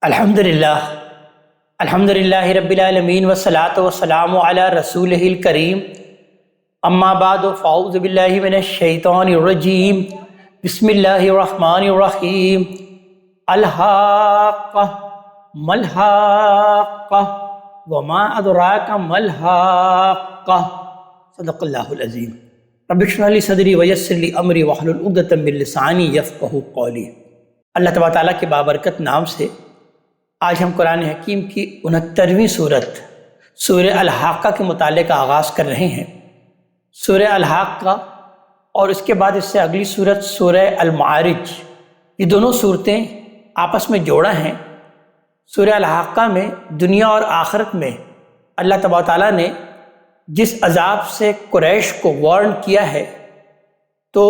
الحمدللہ رب العالمین والصلاة والسلام علی رسولہ الکریم اما بعد فاعوذ باللہ من الشیطان الرجیم بسم اللہ الرحمن الرحیم الحاقہ ملحاقہ وما ادراک ملحاقہ صدق اللہ العظیم رب اشرح لی صدری ویسر لی امری واحلل عقدۃ من لسانی یفقہوا قولی۔ اللہ تبارک تعالیٰ کے بابرکت نام سے آج ہم قرآن حکیم کی 69ویں صورت سورہ الحاقہ کے متعلق آغاز کر رہے ہیں۔ سورہ الحاقہ اور اس کے بعد اس سے اگلی صورت سورہ المعارج، یہ دونوں صورتیں آپس میں جوڑا ہیں۔ سورہ الحاقہ میں دنیا اور آخرت میں اللہ تبارک تعالیٰ نے جس عذاب سے قریش کو وارن کیا ہے، تو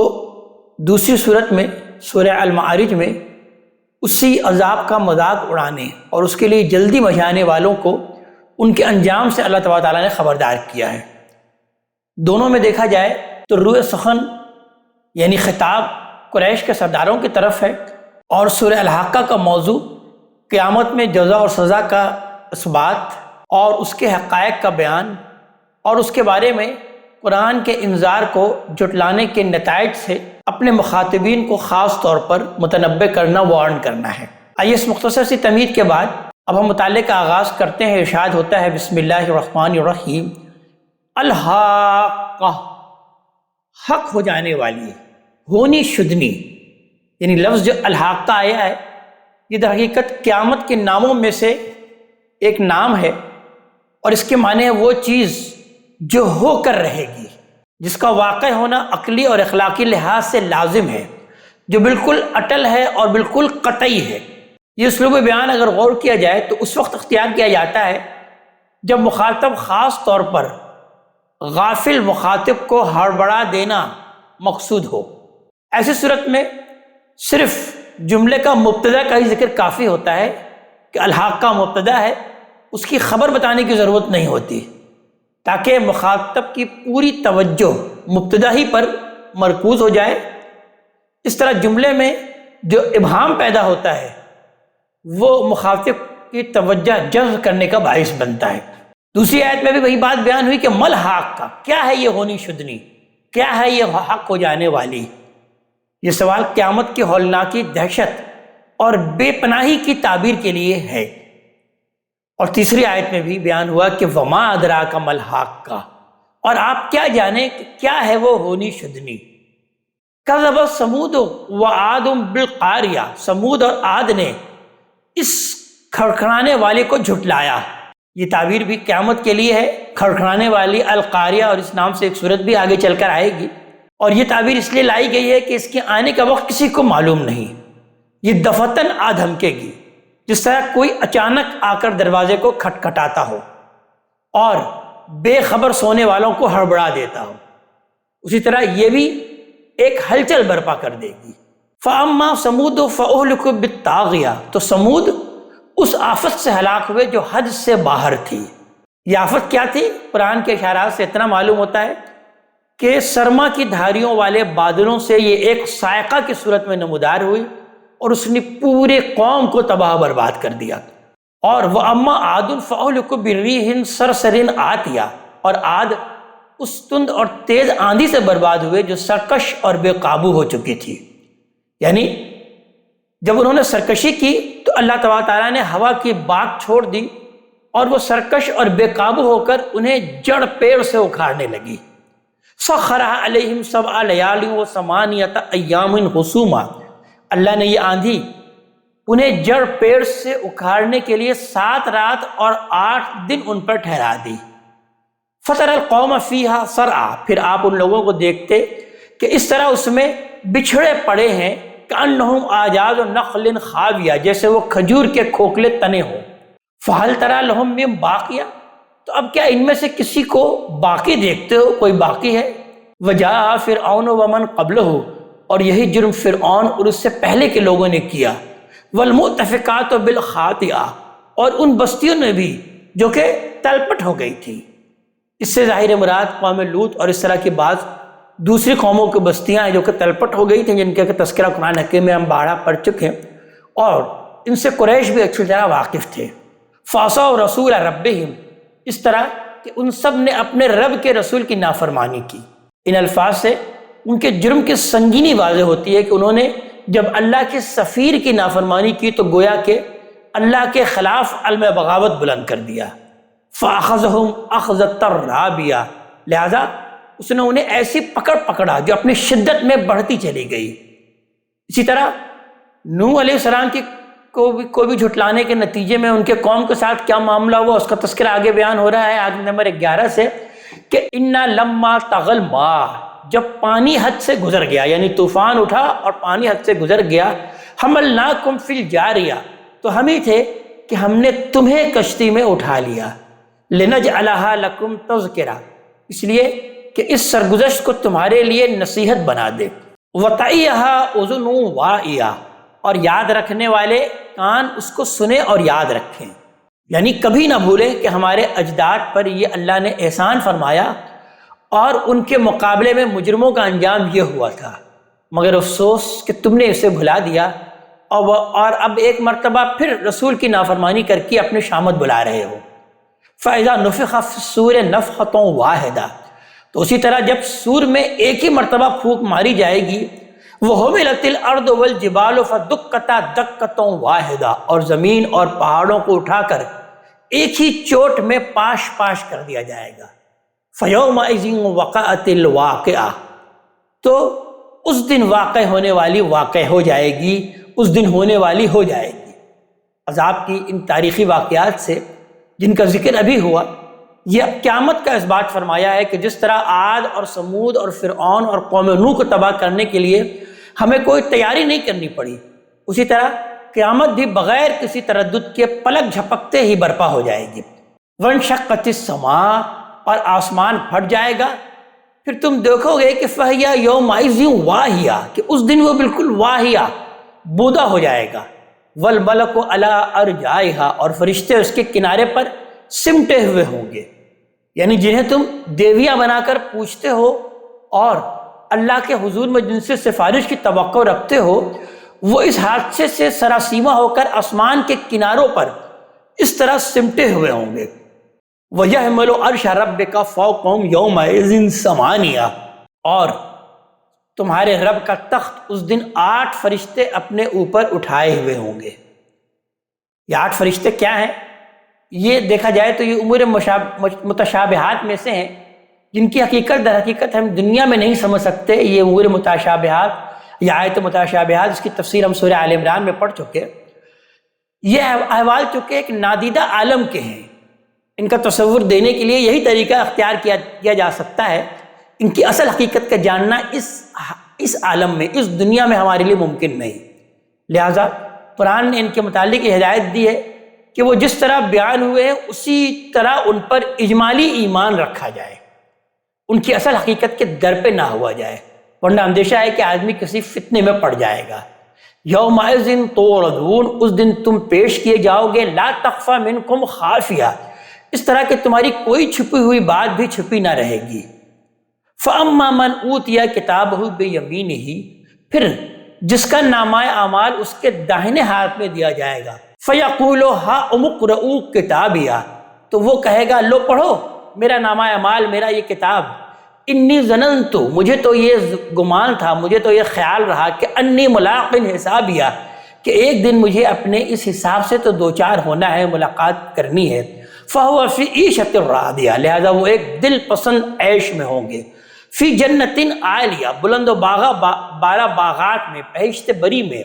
دوسری صورت میں سورہ المعارج میں اسی عذاب کا مذاق اڑانے اور اس کے لیے جلدی مچانے والوں کو ان کے انجام سے اللہ تبارک تعالیٰ نے خبردار کیا ہے۔ دونوں میں دیکھا جائے تو روح سخن یعنی خطاب قریش کے سرداروں کی طرف ہے، اور سورہ الحاقہ کا موضوع قیامت میں جزا اور سزا کا اثبات اور اس کے حقائق کا بیان، اور اس کے بارے میں قرآن کے انذار کو جھٹلانے کے نتائج سے اپنے مخاطبین کو خاص طور پر متنبہ کرنا، وارن کرنا ہے۔ آئیے اس مختصر سی تمہید کے بعد اب ہم مطالعے کا آغاز کرتے ہیں۔ ارشاد ہوتا ہے بسم اللہ الرحمن الرحیم الحاقہ، حق ہو جانے والی، ہونی شدنی، یعنی لفظ جو الحاقہ آیا ہے یہ در حقیقت قیامت کے ناموں میں سے ایک نام ہے، اور اس کے معنی ہے وہ چیز جو ہو کر رہے گی، جس کا واقع ہونا عقلی اور اخلاقی لحاظ سے لازم ہے، جو بالکل اٹل ہے اور بالکل قطعی ہے۔ یہ اسلوب بیان اگر غور کیا جائے تو اس وقت اختیار کیا جاتا ہے جب مخاطب خاص طور پر غافل مخاطب کو ہڑبڑا دینا مقصود ہو۔ ایسی صورت میں صرف جملے کا مبتدا کا ہی ذکر کافی ہوتا ہے کہ الحاقہ مبتدا ہے، اس کی خبر بتانے کی ضرورت نہیں ہوتی، تاکہ مخاطب کی پوری توجہ مبتدا ہی پر مرکوز ہو جائے۔ اس طرح جملے میں جو ابہام پیدا ہوتا ہے وہ مخاطب کی توجہ جذب کرنے کا باعث بنتا ہے۔ دوسری آیت میں بھی وہی بات بیان ہوئی کہ مل حق کا، کیا ہے یہ ہونی شدنی، کیا ہے یہ حق ہو جانے والی۔ یہ سوال قیامت کی ہولناکی دہشت اور بے پناہی کی تعبیر کے لیے ہے۔ اور تیسری آیت میں بھی بیان ہوا کہ وما ادراک مل حاقہ، اور آپ کیا جانیں کہ کیا ہے وہ ہونی شدنی۔ کذب ثمود وعاد بالقاریہ، سمود اور عاد نے اس کھڑکھڑانے والے کو جھٹلایا۔ یہ تعبیر بھی قیامت کے لیے ہے، کھڑکھڑانے والی القاریہ، اور اس نام سے ایک صورت بھی آگے چل کر آئے گی، اور یہ تعبیر اس لیے لائی گئی ہے کہ اس کے آنے کا وقت کسی کو معلوم نہیں، یہ دفتن آ دھمکے گی، جس طرح کوئی اچانک آ کر دروازے کو کھٹکھٹاتا ہو اور بے خبر سونے والوں کو ہڑبڑا دیتا ہو، اسی طرح یہ بھی ایک ہلچل برپا کر دے گی۔ فَأَمَّا ثَمُودُ فَأُهْلِكُوا بِالطَّاغِيَةِ، تو سمود اس آفت سے ہلاک ہوئے جو حد سے باہر تھی۔ یہ آفت کیا تھی؟ قرآن کے اشارات سے اتنا معلوم ہوتا ہے کہ سرما کی دھاریوں والے بادلوں سے یہ ایک صاعقہ کی صورت میں نمودار ہوئی، اور اس نے پورے قوم کو تباہ برباد کر دیا۔ اور وَأَمَّا عَادٌ فَأُهْلِكُوا بِالرِّيحٍ صَرْصَرٍ عَاتِيَةٍ، اور عاد اس تند اور تیز آندھی سے برباد ہوئے جو سرکش اور بے قابو ہو چکی تھی۔ یعنی جب انہوں نے سرکشی کی تو اللہ تبارک تعالیٰ نے ہوا کی باغ چھوڑ دی، اور وہ سرکش اور بے قابو ہو کر انہیں جڑ پیڑ سے اکھاڑنے لگی۔ سَخَّرَهَا عَلَيْهِمْ سَبْعَ لَيَالٍ وَثَمَانِيَةَ أَيَّامٍ حُسُومًا، اللہ نے یہ آندھی انہیں جڑ پیڑ سے اکھاڑنے کے لیے 7 رات اور 8 دن ان پر ٹھہرا دی۔ فَتَرَى الْقَوْمَ فِيهَا صَرْعَىٰ، پھر آپ ان لوگوں کو دیکھتے کہ اس طرح اس میں بچھڑے پڑے ہیں، كَأَنَّهُمْ أَعْجَازُ نَخْلٍ خَاوِيَةٍ، جیسے وہ کھجور کے کھوکھلے تنے ہوں۔ فَهَلْ تَرَىٰ لَهُم مِّن بَاقِيَةٍ، تو اب کیا ان میں سے کسی کو باقی دیکھتے ہو، کوئی باقی ہے؟ وَجَاءَ فِرْعَوْنُ وَمَنْ قَبْلَهُ، اور یہی جرم فرعون اور اس سے پہلے کے لوگوں نے کیا۔ والمؤتفقات بالخاطئہ، اور ان بستیوں نے بھی جو کہ تلپٹ ہو گئی تھی۔ اس سے ظاہر مراد قوم لوط اور اس طرح کی بعض دوسری قوموں کی بستیاں ہیں جو کہ تلپٹ ہو گئی تھیں، جن کا تذکرہ قرآن حکیم میں ہم بارہا پڑھ چکے ہیں۔ اور ان سے قریش بھی اچھی طرح واقف تھے۔ فعصوا رسول ربہم، اس طرح کہ ان سب نے اپنے رب کے رسول کی نافرمانی کی۔ ان الفاظ سے ان کے جرم کی سنگینی واضح ہوتی ہے کہ انہوں نے جب اللہ کے سفیر کی نافرمانی کی تو گویا کہ اللہ کے خلاف علم بغاوت بلند کر دیا۔ فَأَخَذَهُمْ أَخْذَةً رَابِيَةً، لہذا اس نے انہیں ایسی پکڑا جو اپنی شدت میں بڑھتی چلی گئی۔ اسی طرح نوح علیہ السلام کو بھی جھٹلانے کے نتیجے میں ان کے قوم کے ساتھ کیا معاملہ ہوا اس کا تذکرہ آگے بیان ہو رہا ہے آیت نمبر 11 سے کہ اِنَّا لَمَّا طَغَى الْمَاءُ، جب پانی حد سے گزر گیا، یعنی طوفان اٹھا اور پانی حد سے گزر گیا، حَمَلْنَاكُمْ فِي الْجَارِيَةِ، تو ہم ہی تھے کہ ہم نے تمہیں کشتی میں اٹھا لیا، لِنَجْعَلَهَا لَكُمْ تَذْكِرَةً، اس لیے کہ اس سرگزشت کو تمہارے لیے نصیحت بنا دے، وَتَعِيَهَا أُذُنٌ وَاعِيَةٌ، اور یاد رکھنے والے کان اس کو سنیں اور یاد رکھیں، یعنی کبھی نہ بھولیں کہ ہمارے اجداد پر یہ اللہ نے احسان فرمایا اور ان کے مقابلے میں مجرموں کا انجام یہ ہوا تھا، مگر افسوس کہ تم نے اسے بھلا دیا اور اب ایک مرتبہ پھر رسول کی نافرمانی کر کے اپنے شامت بلا رہے ہو۔ فَإِذَا نُفِخَ فِي الصُّورِ نَفْخَةٌ وَاحِدَةٌ، تو اسی طرح جب سور میں ایک ہی مرتبہ پھونک ماری جائے گی، وَحُمِلَتِ الْأَرْضُ وَالْجِبَالُ فَدُكَّتَا دَكَّةً وَاحِدَةً، اور زمین اور پہاڑوں کو اٹھا کر ایک ہی چوٹ میں پاش پاش کر دیا جائے گا۔ فَيَوْمَئِذٍ وَقَعَتِ الْوَاقِعَةُ، تو اس دن واقع ہونے والی واقع ہو جائے گی، اس دن ہونے والی ہو جائے گی۔ عذاب کی ان تاریخی واقعات سے جن کا ذکر ابھی ہوا، یہ اب قیامت کا اس بات فرمایا ہے کہ جس طرح عاد اور سمود اور فرعون اور قوم نوح کو تباہ کرنے کے لیے ہمیں کوئی تیاری نہیں کرنی پڑی، اسی طرح قیامت بھی بغیر کسی تردد کے پلک جھپکتے ہی برپا ہو جائے گی۔ وَانشَقَّتِ السَّمَاءُ، اور آسمان پھٹ جائے گا، پھر تم دیکھو گے کہ فَهِيَ يَوْمَئِذٍ وَاهِيَةٌ، کہ اس دن وہ بالکل واہیہ بودا ہو جائے گا۔ وَالْمَلَكُ عَلَىٰ أَرْجَائِهَا، اور فرشتے اس کے کنارے پر سمٹے ہوئے ہوں گے، یعنی جنہیں تم دیویاں بنا کر پوچھتے ہو اور اللہ کے حضور میں جن سے سفارش کی توقع رکھتے ہو، وہ اس حادثے سے سراسیمہ ہو کر آسمان کے کناروں پر اس طرح سمٹے ہوئے ہوں گے۔ وَيَحْمِلُ عَرْشَ رَبِّكَ فَوْقَهُمْ يَوْمَئِذٍ ثَمَانِيَةٌ، اور تمہارے رب کا تخت اس دن 8 فرشتے اپنے اوپر اٹھائے ہوئے ہوں گے۔ یہ 8 فرشتے کیا ہیں؟ یہ دیکھا جائے تو یہ امور متشابہات میں سے ہیں جن کی حقیقت در حقیقت ہم دنیا میں نہیں سمجھ سکتے۔ یہ امور متشابہات یا آیت متشابہات، اس کی تفسیر ہم سورہ آل عمران میں پڑھ چکے۔ یہ احوال چونکہ ایک نادیدہ عالم کے ہیں، ان کا تصور دینے کے لیے یہی طریقہ اختیار کیا جا سکتا ہے۔ ان کی اصل حقیقت کا جاننا اس عالم میں، اس دنیا میں ہمارے لیے ممکن نہیں، لہٰذا قرآن نے ان کے متعلق یہ ہدایت دی ہے کہ وہ جس طرح بیان ہوئے ہیں اسی طرح ان پر اجمالی ایمان رکھا جائے، ان کی اصل حقیقت کے در پہ نہ ہوا جائے، ورنہ اندیشہ ہے کہ آدمی کسی فتنے میں پڑ جائے گا۔ یومئذ تعرضون، اس دن تم پیش کیے جاؤ گے، لا تخفی منکم خافیہ، اس طرح کہ تمہاری کوئی چھپی ہوئی بات بھی چھپی نہ رہے گی۔ فَأَمَّا مَنْ أُوتِيَ كِتَابَهُ بِيَمِينِهِ، پھر جس کا نامہ اعمال اس کے داہنے ہاتھ میں دیا جائے گا، فَيَقُولُ هَاؤُمُ اقْرَءُوا كِتَابِيَهْ، تو وہ کہے گا لو پڑھو میرا نامہ اعمال، میرا یہ کتاب، انی ظننت، مجھے تو یہ گمان تھا، مجھے تو یہ خیال رہا کہ انی ملاق حسابیہ، کہ ایک دن مجھے اپنے اس حساب سے تو دوچار ہونا ہے، ملاقات کرنی ہے۔ فَهُوَ فِي عِيشَةٍ رَاضِيَةٍ، لہذا وہ ایک دل پسند عیش میں ہوں گے۔ فی جنتٍ عالیہ، بلند و بالا باغات میں، بہشت بری میں،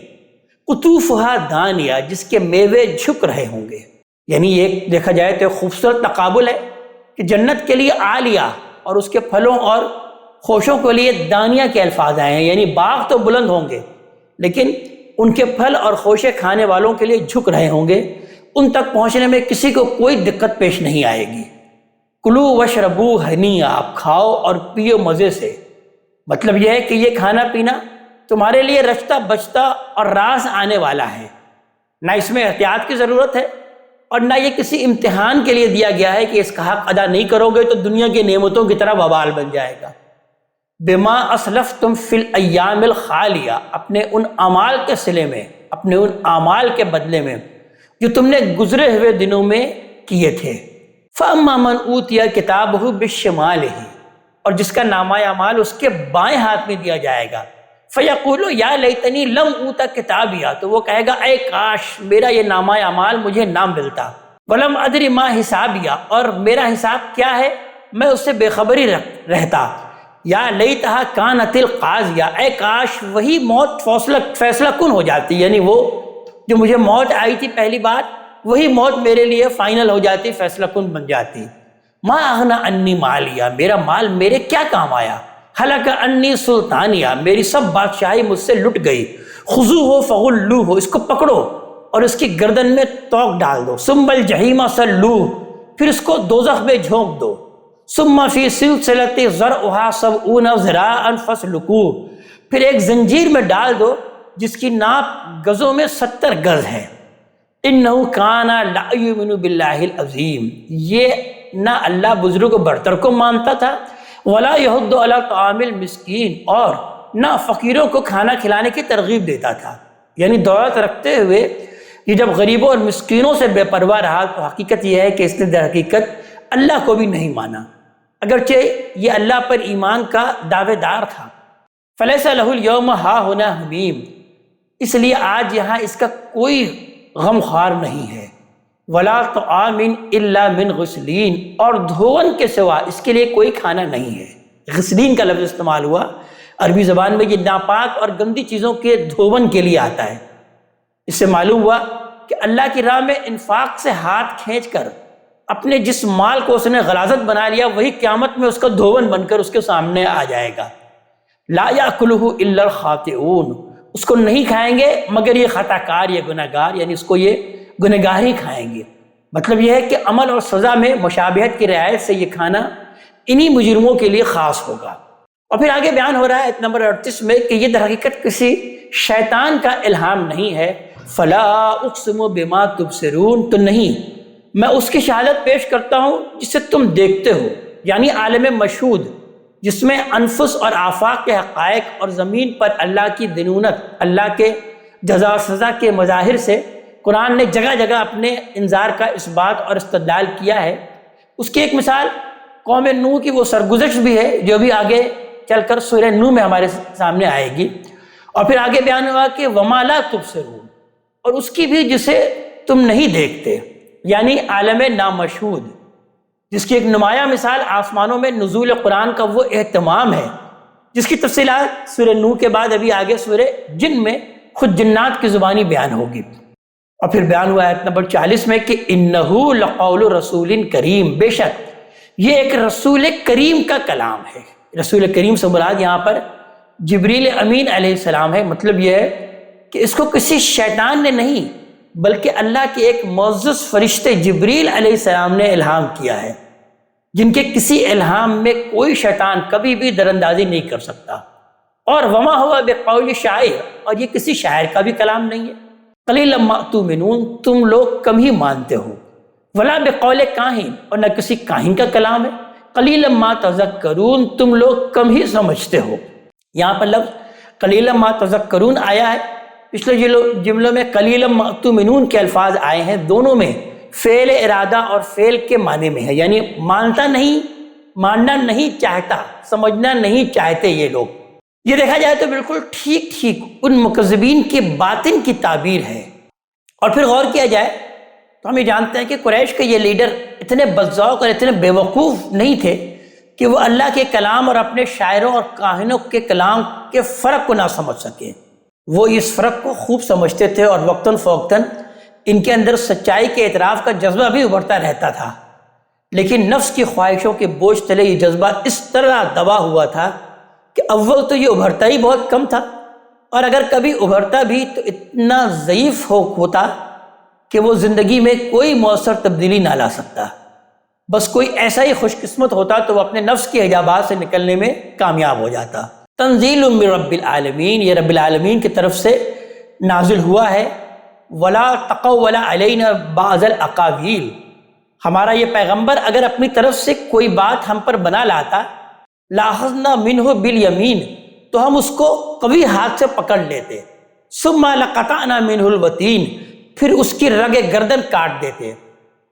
قطوفہا دانیہ، جس کے میوے جھک رہے ہوں گے۔ یعنی ایک دیکھا جائے تو ایک خوبصورت تقابل ہے کہ جنت کے لیے عالیہ اور اس کے پھلوں اور خوشوں کے لیے دانیہ کے الفاظ آئے ہیں، یعنی باغ تو بلند ہوں گے لیکن ان کے پھل اور خوشے کھانے والوں کے لیے جھک رہے ہوں گے، ان تک پہنچنے میں کسی کو کوئی دقت پیش نہیں آئے گی۔ کلو وشربو ہنیٰ، آپ کھاؤ اور پیو مزے سے، مطلب یہ ہے کہ یہ کھانا پینا تمہارے لیے رچتا بچتا اور راز آنے والا ہے، نہ اس میں احتیاط کی ضرورت ہے اور نہ یہ کسی امتحان کے لیے دیا گیا ہے کہ اس کا حق ادا نہیں کرو گے تو دنیا کی نعمتوں کی طرح وبال بن جائے گا۔ بما اسلفتم فی الایام الخالیہ، اپنے ان اعمال کے صلے میں اپنے ان اعمال کے بدلے میں جو تم نے گزرے ہوئے دنوں میں کیے تھے۔ فَأَمَّا مَنْ أُوتِيَ كِتَابَهُ بِالشِّمَالِهِ، اور جس کا نامہ اعمال اس کے بائیں ہاتھ میں دیا جائے گا، فَيَقُولُ يَا لَيْتَنِي لَمْ أُوتَ كِتَابِيَهْ، تو وہ کہے گا اے کاش میرا یہ نامہ اعمال مجھے نہ ملتا، وَلَمْ أَدْرِ مَا حِسَابِيَهْ، اور میرا حساب کیا ہے میں اس سے بے خبری رہتا، یا لیتہا کانت القاضیہ، اے کاش وہی موت فیصلہ کن ہو جاتی، یعنی وہ جو مجھے موت آئی تھی پہلی بار وہی موت میرے لیے فائنل ہو جاتی، فیصلہ کن بن جاتی۔ ما اغنی عنی مالیہ، میرا مال میرے کیا کام آیا، ہلک عنی سلطانیہ، میری سب بادشاہی مجھ سے لٹ گئی، خذوہ فغلوہ، اس کو پکڑو اور اس کی گردن میں توق ڈال دو، ثم الجحیم صلوہ، پھر اس کو دوزخ میں جھونک دو، ثم فی سلسلۃ ذرعہا 70 ذراعا فاسلکوہ، پھر ایک زنجیر میں ڈال دو جس کی ناپ گزوں میں 70 گز ہے، انہ کان لا یؤمن باللہ العظیم، یہ نہ اللہ بزرگ و برتر کو مانتا تھا، ولا یحض علی طعام المسکین، اور نہ فقیروں کو کھانا کھلانے کی ترغیب دیتا تھا۔ یعنی دولت رکھتے ہوئے یہ جب غریبوں اور مسکینوں سے بے پرواہ رہا تو حقیقت یہ ہے کہ اس نے در حقیقت اللہ کو بھی نہیں مانا، اگرچہ یہ اللہ پر ایمان کا دعوے دار تھا۔ فلیس لہ اليوم ہاہنا حمیم، اس لیے آج یہاں اس کا کوئی غم خوار نہیں ہے، ولا طعام الا من غسلین، اور دھون کے سوا اس کے لیے کوئی کھانا نہیں ہے۔ غسلین کا لفظ استعمال ہوا، عربی زبان میں یہ ناپاک اور گندی چیزوں کے دھون کے لیے آتا ہے۔ اس سے معلوم ہوا کہ اللہ کی راہ میں انفاق سے ہاتھ کھینچ کر اپنے جس مال کو اس نے غلاظت بنا لیا وہی قیامت میں اس کا دھون بن کر اس کے سامنے آ جائے گا۔ لا یاکلہ الا الخاطئون، اس کو نہیں کھائیں گے مگر یہ خطا کار، یہ گناہ گار، یعنی اس کو یہ گنہگار ہی کھائیں گے۔ مطلب یہ ہے کہ عمل اور سزا میں مشابہت کی رعایت سے یہ کھانا انہی مجرموں کے لیے خاص ہوگا۔ اور پھر آگے بیان ہو رہا ہے آیت نمبر 38 میں کہ یہ در حقیقت کسی شیطان کا الہام نہیں ہے، فلا اقسم بما تبصرون، تو نہیں میں اس کی شہادت پیش کرتا ہوں جسے تم دیکھتے ہو، یعنی عالم مشہود جس میں انفس اور آفاق کے حقائق اور زمین پر اللہ کی دنونت، اللہ کے جزا و سزا کے مظاہر سے قرآن نے جگہ جگہ اپنے انذار کا اثبات اور استدلال کیا ہے۔ اس کی ایک مثال قوم نوح کی وہ سرگزشت بھی ہے جو بھی آگے چل کر سورہ نوح میں ہمارے سامنے آئے گی، اور پھر آگے بیان ہوا کہ وما لا تبصرون، اور اس کی بھی جسے تم نہیں دیکھتے، یعنی عالم نامشہود، جس کی ایک نمایاں مثال آسمانوں میں نزول قرآن کا وہ اہتمام ہے جس کی تفصیلات سورہ نوح کے بعد ابھی آگے سورہ جن میں خود جنات کی زبانی بیان ہوگی۔ اور پھر بیان ہوا آیت نمبر 40 میں کہ انہو لقول رسول کریم، بے شک یہ ایک رسول کریم کا کلام ہے۔ رسول کریم سے مراد یہاں پر جبریل امین علیہ السلام ہے۔ مطلب یہ ہے کہ اس کو کسی شیطان نے نہیں بلکہ اللہ کے ایک معزز فرشتے جبریل علیہ السلام نے الہام کیا ہے، جن کے کسی الہام میں کوئی شیطان کبھی بھی دراندازی نہیں کر سکتا۔ اور وما ہوا بقول شاعر، اور یہ کسی شاعر کا بھی کلام نہیں ہے۔ قلیلا ما تؤمنون، تم لوگ کم ہی مانتے ہو۔ ولا بقول کاہن، اور نہ کسی کاہن کا کلام ہے۔ قلیلا ما تذکرون، تم لوگ کم ہی سمجھتے ہو۔ یہاں پر لفظ قلیلا ما تذکرون آیا ہے، پچھلے جملوں میں قلیلا ما تؤمنون کے الفاظ آئے ہیں، دونوں میں فعل ارادہ اور فعل کے معنی میں ہے، یعنی مانتا نہیں، ماننا نہیں چاہتا، سمجھنا نہیں چاہتے یہ لوگ۔ یہ دیکھا جائے تو بالکل ٹھیک ٹھیک ان مکذبین کے باطن کی تعبیر ہے۔ اور پھر غور کیا جائے تو ہم یہ جانتے ہیں کہ قریش کے یہ لیڈر اتنے بدذوق اور اتنے بے وقوف نہیں تھے کہ وہ اللہ کے کلام اور اپنے شاعروں اور کاہنوں کے کلام کے فرق کو نہ سمجھ سکیں۔ وہ اس فرق کو خوب سمجھتے تھے اور وقتاً فوقتاً ان کے اندر سچائی کے اعتراف کا جذبہ بھی ابھرتا رہتا تھا، لیکن نفس کی خواہشوں کے بوجھ تلے یہ جذبہ اس طرح دبا ہوا تھا کہ اول تو یہ ابھرتا ہی بہت کم تھا، اور اگر کبھی ابھرتا بھی تو اتنا ضعیف ہوتا کہ وہ زندگی میں کوئی مؤثر تبدیلی نہ لا سکتا۔ بس کوئی ایسا ہی خوش قسمت ہوتا تو وہ اپنے نفس کے حجابات سے نکلنے میں کامیاب ہو جاتا۔ تنزیل من رب العالمین، یہ رب العالمین کی طرف سے نازل ہوا ہے۔ ولا تقول علینا بعض الاقاویل، ہمارا یہ پیغمبر اگر اپنی طرف سے کوئی بات ہم پر بنا لاتا، لاخذنا منہ بالیمین، تو ہم اس کو قوی ہاتھ سے پکڑ لیتے، ثم لقطعنا منہ الوتین، پھر اس کی رگ گردن کاٹ دیتے،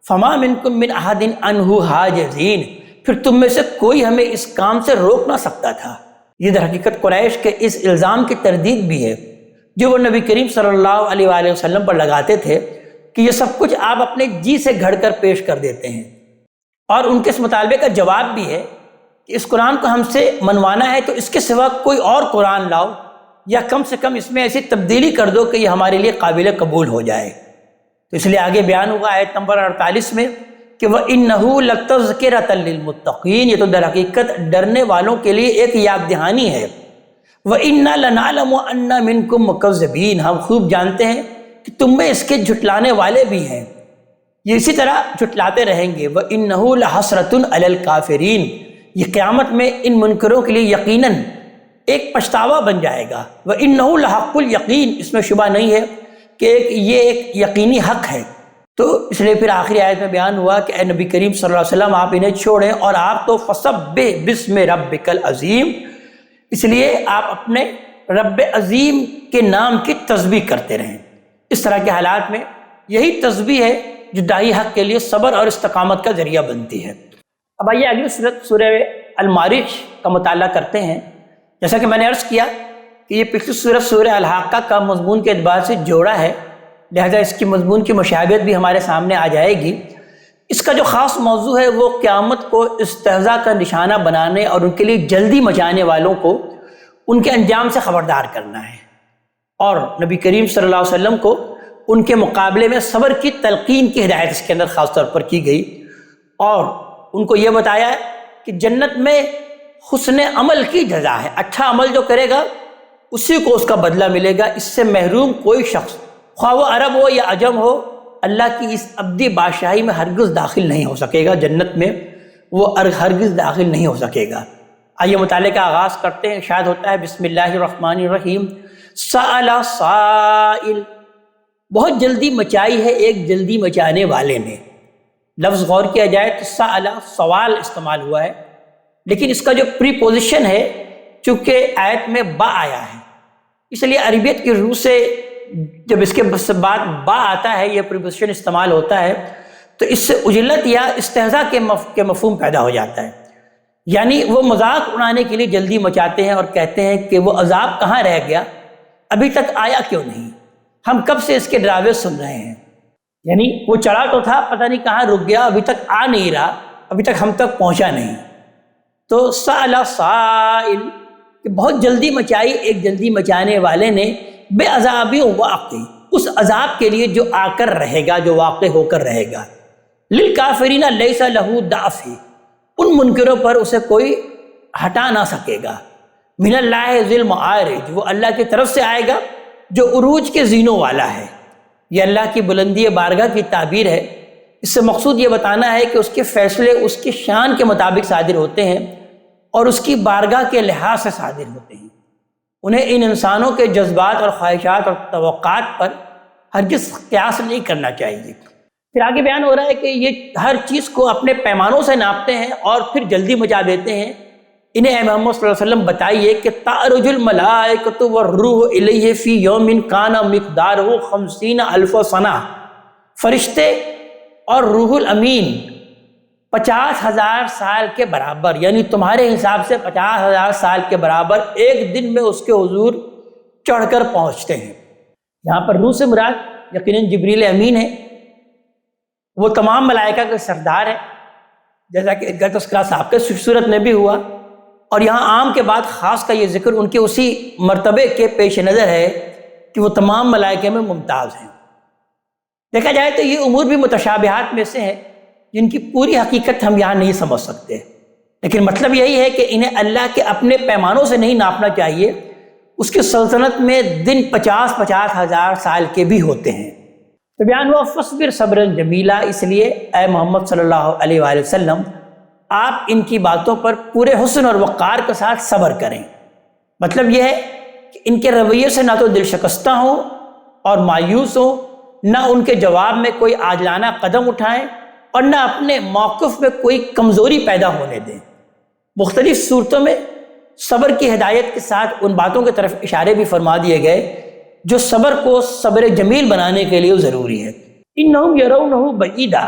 فما منکم من احد عنہ حاجزین، پھر تم میں سے کوئی ہمیں اس کام سے روک نہ سکتا تھا۔ یہ در حقیقت قریش کے اس الزام کی تردید بھی ہے جو وہ نبی کریم صلی اللہ علیہ وآلہ وسلم پر لگاتے تھے کہ یہ سب کچھ آپ اپنے جی سے گھڑ کر پیش کر دیتے ہیں، اور ان کے اس مطالبے کا جواب بھی ہے کہ اس قرآن کو ہم سے منوانا ہے تو اس کے سوا کوئی اور قرآن لاؤ، یا کم سے کم اس میں ایسی تبدیلی کر دو کہ یہ ہمارے لیے قابل قبول ہو جائے۔ تو اس لیے آگے بیان ہوا آیت نمبر 48 میں کہ وَإِنَّهُ لَتَذْكِرَةً لِّلْمُتَّقِينَ، یہ تو در حقیقت ڈرنے والوں کے لیے ایک یاد دہانی ہے۔ وَإِنَّا لَنَعْلَمُ أَنَّ مِنكُم مُّكَذِّبِينَ، ہم خوب جانتے ہیں کہ تم میں اس کے جھٹلانے والے بھی ہیں، یہ اسی طرح جھٹلاتے رہیں گے۔ وَإِنَّهُ لَحَسْرَةٌ عَلَى الْكَافِرِينَ، یہ قیامت میں ان منکروں کے لیے یقیناً ایک پچھتاوا بن جائے گا۔ وَإِنَّهُ لَحَقُّ الْيَقِينَ، اس میں شبہ نہیں ہے کہ یہ ایک یقینی حق ہے۔ تو اس لیے پھر آخری آیت میں بیان ہوا کہ اے نبی کریم صلی اللہ علیہ وسلم آپ انہیں چھوڑیں اور آپ تو فَسَبِّحْ بِاسْمِ رَبِّكَ الْعَظِيمِ، اس لیے آپ اپنے رب عظیم کے نام کی تسبیح کرتے رہیں۔ اس طرح کے حالات میں یہی تسبیح ہے جو داعی حق کے لیے صبر اور استقامت کا ذریعہ بنتی ہے۔ اب آئیے اگلی صورت سورہ المعارج کا مطالعہ کرتے ہیں۔ جیسا کہ میں نے عرض کیا کہ یہ پچھلی صورت سورہ الحاقہ کا مضمون کے اعتبار سے جوڑا ہے، لہذا اس کی مضمون کی مشابہت بھی ہمارے سامنے آ جائے گی۔ اس کا جو خاص موضوع ہے وہ قیامت کو استہزاء کا نشانہ بنانے اور ان کے لیے جلدی مچانے والوں کو ان کے انجام سے خبردار کرنا ہے، اور نبی کریم صلی اللہ علیہ وسلم کو ان کے مقابلے میں صبر کی تلقین کی ہدایت اس کے اندر خاص طور پر کی گئی، اور ان کو یہ بتایا ہے کہ جنت میں حسن عمل کی جزا ہے، اچھا عمل جو کرے گا اسی کو اس کا بدلہ ملے گا، اس سے محروم کوئی شخص خواہ وہ عرب ہو یا عجم ہو اللہ کی اس ابدی بادشاہی میں ہرگز داخل نہیں ہو سکے گا، جنت میں وہ ہرگز داخل نہیں ہو سکے گا۔ آئیے مطالعے کا آغاز کرتے ہیں۔ ارشاد ہوتا ہے بسم اللہ الرحمن الرحیم، سأل سائل، بہت جلدی مچائی ہے ایک جلدی مچانے والے نے۔ لفظ غور کیا جائے تو سأل سوال استعمال ہوا ہے، لیکن اس کا جو پری پوزیشن ہے چونکہ آیت میں با آیا ہے، اس لیے عربیت کی روح سے جب اس کے بعد با آتا ہے، یہ پریپوزیشن استعمال ہوتا ہے، تو اس سے عجلت یا استہزاء کے مفہوم پیدا ہو جاتا ہے، یعنی وہ مذاق اڑانے کے لیے جلدی مچاتے ہیں اور کہتے ہیں کہ وہ عذاب کہاں رہ گیا، ابھی تک آیا کیوں نہیں، ہم کب سے اس کے ڈراوے سن رہے ہیں، یعنی وہ چڑھا تو تھا پتہ نہیں کہاں رک گیا، ابھی تک آ نہیں رہا، ابھی تک ہم تک پہنچا نہیں۔ تو سأل سائل کہ بہت جلدی مچائی ایک جلدی مچانے والے نے، بے عذابی واقع، اس عذاب کے لیے جو آ کر رہے گا، جو واقع ہو کر رہے گا، للکافرین لیس لہ دافع، ان منکروں پر اسے کوئی ہٹا نہ سکے گا، من اللہ ذی المعارج، وہ اللہ کی طرف سے آئے گا جو عروج کے زینوں والا ہے۔ یہ اللہ کی بلندی بارگاہ کی تعبیر ہے، اس سے مقصود یہ بتانا ہے کہ اس کے فیصلے اس کی شان کے مطابق صادر ہوتے ہیں اور اس کی بارگاہ کے لحاظ سے صادر ہوتے ہیں، انہیں ان انسانوں کے جذبات اور خواہشات اور توقعات پر ہرگز قیاس نہیں کرنا چاہیے۔ پھر آگے بیان ہو رہا ہے کہ یہ ہر چیز کو اپنے پیمانوں سے ناپتے ہیں اور پھر جلدی مچا دیتے ہیں۔ انہیں اے محمد صلی اللہ علیہ وسلم بتائیے کہ تعرج الملائکۃ والروح الیہ فی یوم کان مقدارہ 50,000 سنہ، فرشتے اور روح الامین 50,000 سال کے برابر، یعنی تمہارے حساب سے 50,000 سال کے برابر ایک دن میں اس کے حضور چڑھ کر پہنچتے ہیں۔ یہاں پر روح سے مراد یقیناً جبریل امین ہے، وہ تمام ملائکہ کے سردار ہے، جیسا کہ تذکرہ صاحب کے صورت میں بھی ہوا، اور یہاں عام کے بعد خاص کا یہ ذکر ان کے اسی مرتبے کے پیش نظر ہے کہ وہ تمام ملائکہ میں ممتاز ہیں۔ دیکھا جائے تو یہ امور بھی متشابہات میں سے ہے جن کی پوری حقیقت ہم یہاں نہیں سمجھ سکتے، لیکن مطلب یہی ہے کہ انہیں اللہ کے اپنے پیمانوں سے نہیں ناپنا چاہیے۔ اس کی سلطنت میں دن 50,000 سال کے بھی ہوتے ہیں۔ تو بیان ہوا فصبر صبرا جمیلا، اس لیے اے محمد صلی اللہ علیہ وآلہ وسلم آپ ان کی باتوں پر پورے حسن اور وقار کے ساتھ صبر کریں۔ مطلب یہ ہے کہ ان کے رویے سے نہ تو دل شکستہ ہوں اور مایوس ہوں، نہ ان کے جواب میں کوئی عاجلانہ قدم اٹھائیں اور نہ اپنے موقف میں کوئی کمزوری پیدا ہونے دیں۔ مختلف صورتوں میں صبر کی ہدایت کے ساتھ ان باتوں کی طرف اشارے بھی فرما دیے گئے جو صبر کو صبر جمیل بنانے کے لیے ضروری ہے۔ انہم یرونہ بعیدا،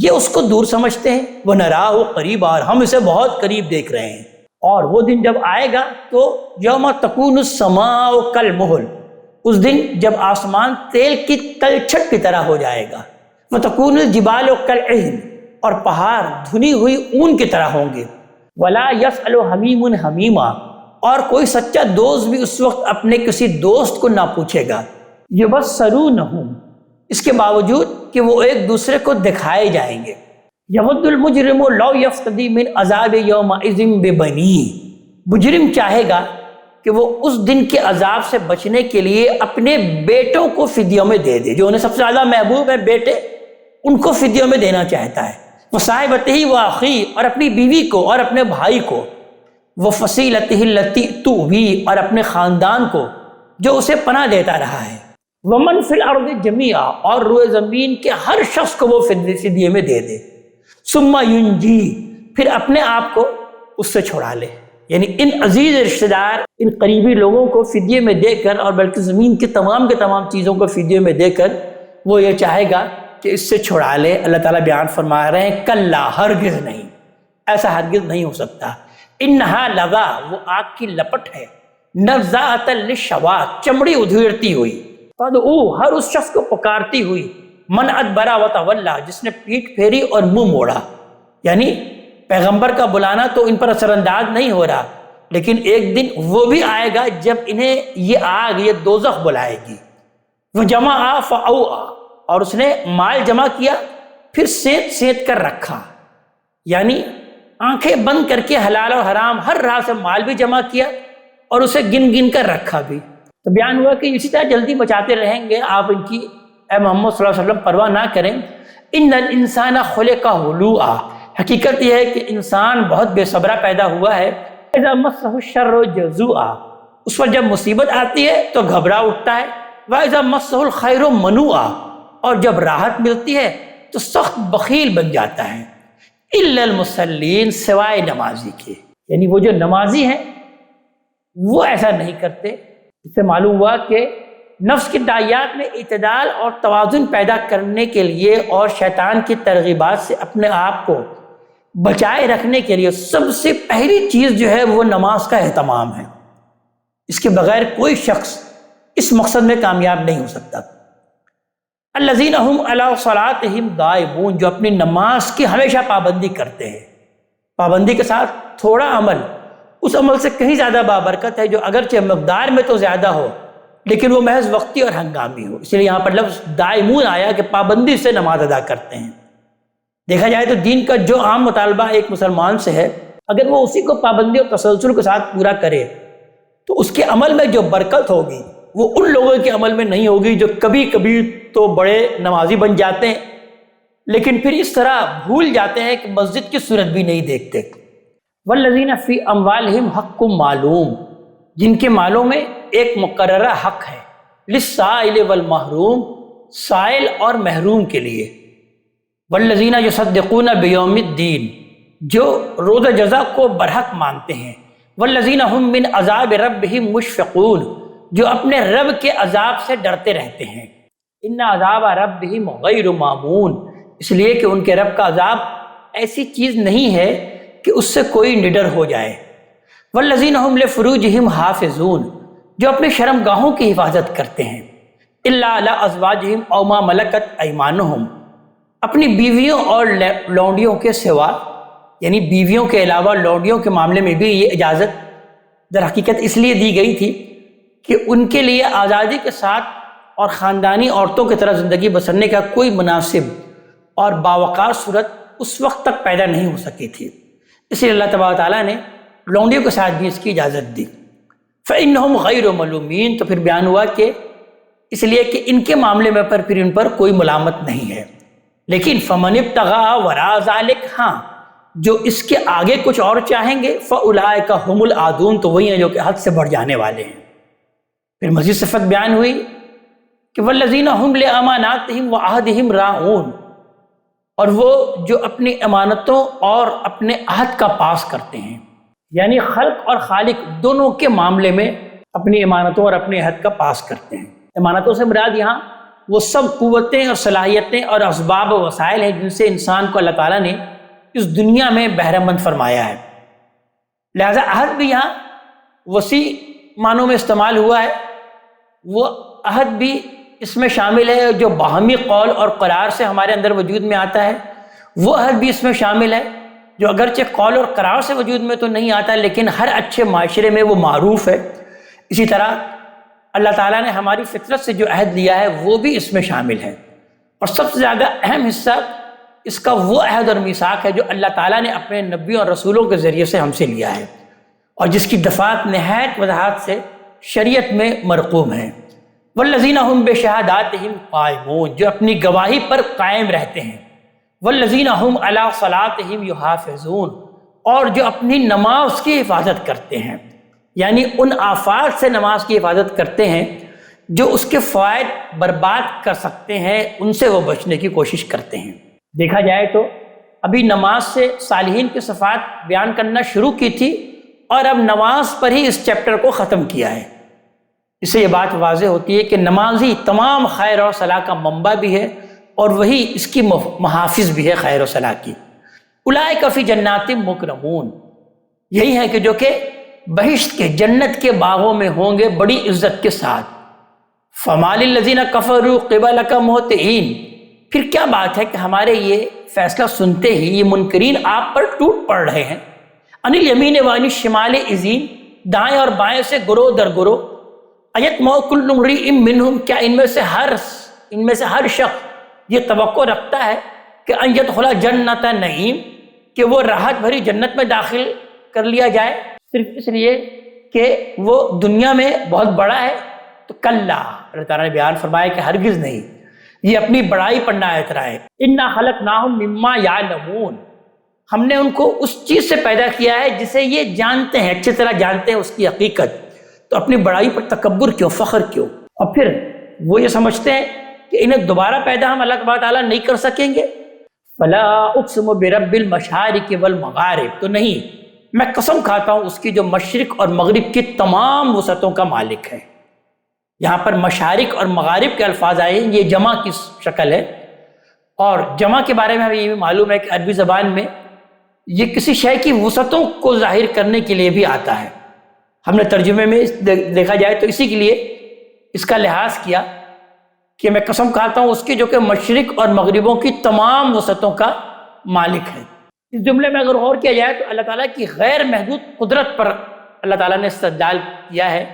یہ اس کو دور سمجھتے ہیں، ونراہ قریبا، اور ہم اسے بہت قریب دیکھ رہے ہیں۔ اور وہ دن جب آئے گا تو یوم تکون السماء کالمہل، اس دن جب آسمان تیل کی تلچھٹ کی طرح ہو جائے گا، وتکون الجبال کالعہن، اور پہاڑ دھنی ہوئی اون کی طرح ہوں گے، ولا یسأل حمیم حمیما، اور کوئی سچا دوست بھی اس وقت اپنے کسی دوست کو نہ پوچھے گا، یبصرونہم، اس کے باوجود کہ وہ ایک دوسرے کو دکھائے جائیں گے۔ یود المجرم لو یفتدی من عذاب یومئذ ببنیہ، مجرم چاہے گا کہ وہ اس دن کے عذاب سے بچنے کے لیے اپنے بیٹوں کو فدیوں میں دے دے، جو انہیں سب سے زیادہ محبوب ہے بیٹے، ان کو فدیوں میں دینا چاہتا ہے، وصاحبتہ واخی، اور اپنی بیوی کو اور اپنے بھائی کو، وفصیلتہ التی تؤوی، اور اپنے خاندان کو جو اسے پناہ دیتا رہا ہے، ومن فی الارض جمیعا، اور روئے زمین کے ہر شخص کو وہ فدیے میں دے دے، ثم ینجی، پھر اپنے آپ کو اس سے چھڑا لے، یعنی ان عزیز رشتہ دار، ان قریبی لوگوں کو فدیے میں دے کر، اور بلکہ زمین کی تمام چیزوں کو فدیے میں دے کر وہ یہ چاہے گا کہ اس سے چھڑا لے۔ اللہ تعالیٰ بیان فرما رہے ہیں کلا، ہرگز نہیں، ایسا ہرگز نہیں ہو سکتا۔ انہا لظا، وہ آگ کی لپٹ ہے، نزاعۃ للشوا، چمڑی ادھیڑتی ہوئی، تدعو، ہر اس شخص کو پکارتی ہوئی، من ادبر وتولی، جس نے پیٹھ پھیری اور منہ موڑا، یعنی پیغمبر کا بلانا تو ان پر اثر انداز نہیں ہو رہا، لیکن ایک دن وہ بھی آئے گا جب انہیں یہ آگ، یہ دوزخ بلائے گی۔ وجمع فاوعى، اور اس نے مال جمع کیا پھر سینت سینت کر رکھا، یعنی آنکھیں بند کر کے حلال اور حرام ہر راہ سے مال بھی جمع کیا اور اسے گن گن کر رکھا بھی۔ تو بیان ہوا کہ اسی طرح جلدی بچاتے رہیں گے آپ ان کی، اے محمد صلی اللہ علیہ وسلم پرواہ نہ کریں۔ ان الانسان خلق ہلوعا، حقیقت یہ ہے کہ انسان بہت بے صبرا پیدا ہوا ہے۔ اذا مسہ الشر جزوعا، اس پر جب مصیبت آتی ہے تو گھبرا اٹھتا ہے۔ واذا مسہ الخیر منوعا، اور جب راحت ملتی ہے تو سخت بخیل بن جاتا ہے۔ الا المصلین، سوائے نمازی کے، یعنی وہ جو نمازی ہیں وہ ایسا نہیں کرتے۔ اس سے معلوم ہوا کہ نفس کی داعیات میں اعتدال اور توازن پیدا کرنے کے لیے اور شیطان کی ترغیبات سے اپنے آپ کو بچائے رکھنے کے لیے سب سے پہلی چیز جو ہے وہ نماز کا اہتمام ہے۔ اس کے بغیر کوئی شخص اس مقصد میں کامیاب نہیں ہو سکتا۔ الذین هم علی صلاتہم دائمون، جو اپنی نماز کی ہمیشہ پابندی کرتے ہیں۔ پابندی کے ساتھ تھوڑا عمل اس عمل سے کہیں زیادہ بابرکت ہے، جو اگرچہ مقدار میں تو زیادہ ہو لیکن وہ محض وقتی اور ہنگامی ہو۔ اس لیے یہاں پر لفظ دائمون آیا کہ پابندی سے نماز ادا کرتے ہیں۔ دیکھا جائے تو دین کا جو عام مطالبہ ایک مسلمان سے ہے، اگر وہ اسی کو پابندی اور تسلسل کے ساتھ پورا کرے تو اس کے عمل میں جو برکت ہوگی وہ ان لوگوں کے عمل میں نہیں ہوگی جو کبھی کبھی تو بڑے نمازی بن جاتے ہیں لیکن پھر اس طرح بھول جاتے ہیں کہ مسجد کی صورت بھی نہیں دیکھتے۔ والذین فی اموالہم حق معلوم، جن کے مالوں میں ایک مقررہ حق ہے، للسائل والمحروم، سائل اور محروم کے لیے۔ والذین یصدقون بیوم الدین، جو روز جزا کو برحق مانتے ہیں۔ والذین هم من عذاب ربہم مشفقون، جو اپنے رب کے عذاب سے ڈرتے رہتے ہیں۔ ان عذاب ربہم غیر مامون، اس لیے کہ ان کے رب کا عذاب ایسی چیز نہیں ہے کہ اس سے کوئی نڈر ہو جائے۔ والذین هم لفروجہم حافظون، جو اپنے شرم گاہوں کی حفاظت کرتے ہیں۔ الا علی ازواجہم او ما ملکت ایمانہم، اپنی بیویوں اور لونڈیوں کے سوا، یعنی بیویوں کے علاوہ لونڈیوں کے معاملے میں بھی یہ اجازت در حقیقت اس لیے دی گئی تھی کہ ان کے لیے آزادی کے ساتھ اور خاندانی عورتوں کی طرح زندگی بسرنے کا کوئی مناسب اور باوقار صورت اس وقت تک پیدا نہیں ہو سکی تھی، اس لیے اللہ تبارک تعالیٰ نے لونڈیوں کے ساتھ بھی اس کی اجازت دی۔ فإنہم غیر ملومین، تو پھر بیان ہوا کہ اس لیے کہ ان کے معاملے میں پھر ان پر کوئی ملامت نہیں ہے۔ لیکن فمن ابتغى وراء ذلک، ہاں جو اس کے آگے کچھ اور چاہیں گے، فاولئک هم العادون، تو وہی ہیں جو کہ حد سے بڑھ جانے والے ہیں۔ پھر مزید صفت بیان ہوئی کہ والذین هم لاماناتہم وعہدہم راعون، اور وہ جو اپنی امانتوں اور اپنے عہد کا پاس کرتے ہیں، یعنی خلق اور خالق دونوں کے معاملے میں اپنی امانتوں اور اپنے عہد کا پاس کرتے ہیں۔ امانتوں سے مراد یہاں وہ سب قوتیں اور صلاحیتیں اور اسباب و وسائل ہیں جن سے انسان کو اللہ تعالیٰ نے اس دنیا میں بہرہ مند فرمایا ہے۔ لہذا عہد بھی یہاں وسیع معنوں میں استعمال ہوا ہے، وہ عہد بھی اس میں شامل ہے جو باہمی قول اور قرار سے ہمارے اندر وجود میں آتا ہے، وہ عہد بھی اس میں شامل ہے جو اگرچہ قول اور قرار سے وجود میں تو نہیں آتا لیکن ہر اچھے معاشرے میں وہ معروف ہے۔ اسی طرح اللہ تعالیٰ نے ہماری فطرت سے جو عہد لیا ہے وہ بھی اس میں شامل ہے، اور سب سے زیادہ اہم حصہ اس کا وہ عہد اور میثاق ہے جو اللہ تعالیٰ نے اپنے نبیوں اور رسولوں کے ذریعے سے ہم سے لیا ہے، اور جس کی دفعات نہایت وضاحت سے شریعت میں مرقوم ہیں۔ والذین هم بشہاداتہم قائمون، جو اپنی گواہی پر قائم رہتے ہیں۔ والذین هم علی صلاتہم یحافظون، اور جو اپنی نماز کی حفاظت کرتے ہیں، یعنی ان آفات سے نماز کی حفاظت کرتے ہیں جو اس کے فوائد برباد کر سکتے ہیں، ان سے وہ بچنے کی کوشش کرتے ہیں۔ دیکھا جائے تو ابھی نماز سے صالحین کی صفات بیان کرنا شروع کی تھی، اور اب نماز پر ہی اس چیپٹر کو ختم کیا ہے۔ اس سے یہ بات واضح ہوتی ہے کہ نماز ہی تمام خیر اور صلاح کا منبع بھی ہے، اور وہی اس کی محافظ بھی ہے خیر و صلاح کی۔ اولئک فی جنات مکرمون، یہی ہے کہ جو کہ بہشت کے جنت کے باغوں میں ہوں گے بڑی عزت کے ساتھ۔ فما للذین کفروا قبلک مہطعین، پھر کیا بات ہے کہ ہمارے یہ فیصلہ سنتے ہی یہ منکرین آپ پر ٹوٹ پڑ رہے ہیں۔ عن الیمین وعن الشمال عزین، دائیں اور بائیں سے گروہ در گروہ۔ ایطمع کل امرئ منہم، کیا ان میں سے ہر شخص یہ توقع رکھتا ہے کہ ان یدخل جنت نعیم، کہ وہ راحت بھری جنت میں داخل کر لیا جائے صرف اس لیے کہ وہ دنیا میں بہت بڑا ہے؟ تو کلا، اللہ تعالیٰ نے بیان فرمایا کہ ہرگز نہیں، یہ اپنی بڑائی پر نہ اعترائے۔ انا خلقناہم مما یعلمون، ہم نے ان کو اس چیز سے پیدا کیا ہے جسے یہ جانتے ہیں، اچھی طرح جانتے ہیں اس کی حقیقت، تو اپنی بڑائی پر تکبر کیوں، فخر کیوں؟ اور پھر وہ یہ سمجھتے ہیں کہ انہیں دوبارہ پیدا ہم اللہ تعالیٰ نہیں کر سکیں گے۔ فلا اقسم برب المشارق والمغارب، تو نہیں، میں قسم کھاتا ہوں اس کی جو مشرق اور مغرب کی تمام وسعتوں کا مالک ہے۔ یہاں پر مشارق اور مغارب کے الفاظ آئے ہیں، یہ جمع کی شکل ہے، اور جمع کے بارے میں ہمیں یہ بھی معلوم ہے کہ عربی زبان میں یہ کسی شے کی وسعتوں کو ظاہر کرنے کے لیے بھی آتا ہے۔ ہم نے ترجمے میں دیکھا جائے تو اسی کے لیے اس کا لحاظ کیا کہ میں قسم کھاتا ہوں اس کی جو کہ مشرق اور مغربوں کی تمام وسعتوں کا مالک ہے۔ اس جملے میں اگر غور کیا جائے تو اللہ تعالیٰ کی غیر محدود قدرت پر اللہ تعالیٰ نے استدلال کیا ہے۔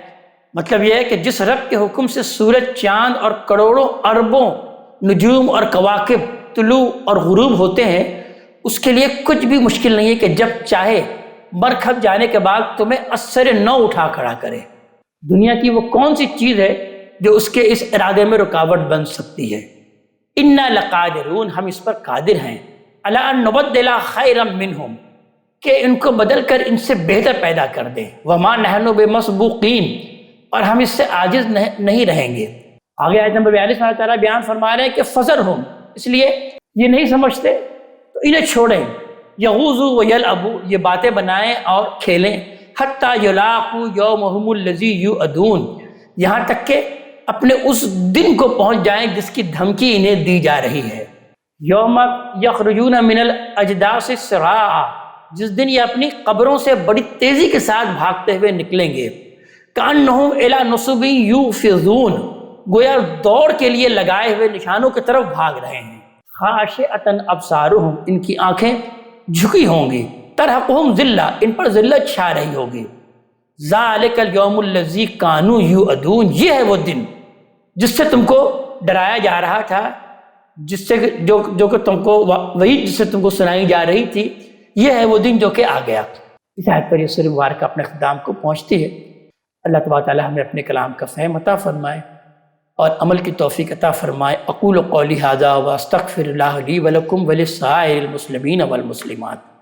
مطلب یہ ہے کہ جس رب کے حکم سے سورج، چاند اور کروڑوں اربوں نجوم اور کواکب طلوع اور غروب ہوتے ہیں، اس کے لیے کچھ بھی مشکل نہیں ہے کہ جب چاہے مر کھپ جانے کے بعد تمہیں اثر نو اٹھا کھڑا کرے۔ دنیا کی وہ کون سی چیز ہے جو اس کے اس ارادے میں رکاوٹ بن سکتی ہے؟ انا لقادرون، ہم اس پر قادر ہیں، علی ان نبدل خیرا منہم، کہ ان کو بدل کر ان سے بہتر پیدا کر دیں۔ وما نحن بمسبوقین، اور ہم اس سے عاجز نہیں رہیں گے۔ آگے آیت نمبر 42 میں اللہ تعالیٰ بیان فرما رہے ہیں کہ فذرہم، اس لیے یہ نہیں سمجھتے تو انہیں چھوڑیں، یغوزوا ویلعبوا، یہ باتیں بنائیں اور کھیلیں، حتی یلاقوا یومہم الذی یوعدون، یہاں تک کہ اپنے اس دن کو پہنچ جائیں جس کی دھمکی انہیں دی جا رہی ہے۔ یوم یخرجون من الاجداث سراعا، جس دن یہ اپنی قبروں سے بڑی تیزی کے ساتھ بھاگتے ہوئے نکلیں گے۔ کأنہم الی نصب یوفضون، گویا دوڑ کے لیے لگائے ہوئے نشانوں کی طرف بھاگ رہے ہیں۔ خاشعۃ ابصارہم، ان کی آنکھیں جھکی ہوں گی۔ ترہقہم ذلہ، ان پر ذلت چھا رہی ہوگی۔ ذالک الیوم الذی کانوا یوعدون، یہ ہے وہ دن جس سے تم کو ڈرایا جا رہا تھا، جس سے جو کہ تم کو وہی جس سے تم کو سنائی جا رہی تھی، یہ ہے وہ دن جو کہ آ گیا۔ اس آیت پر یہ سورہ مبارکہ اپنے اختتام کو پہنچتی ہے۔ اللہ تبارک تعالی ہمیں اپنے کلام کا فہم عطا فرمائے اور عمل کی توفیق عطا فرمائے۔ اقول قولی ھذا واستغفر اللہ لی ولکم ولسائر المسلمین والمسلمات۔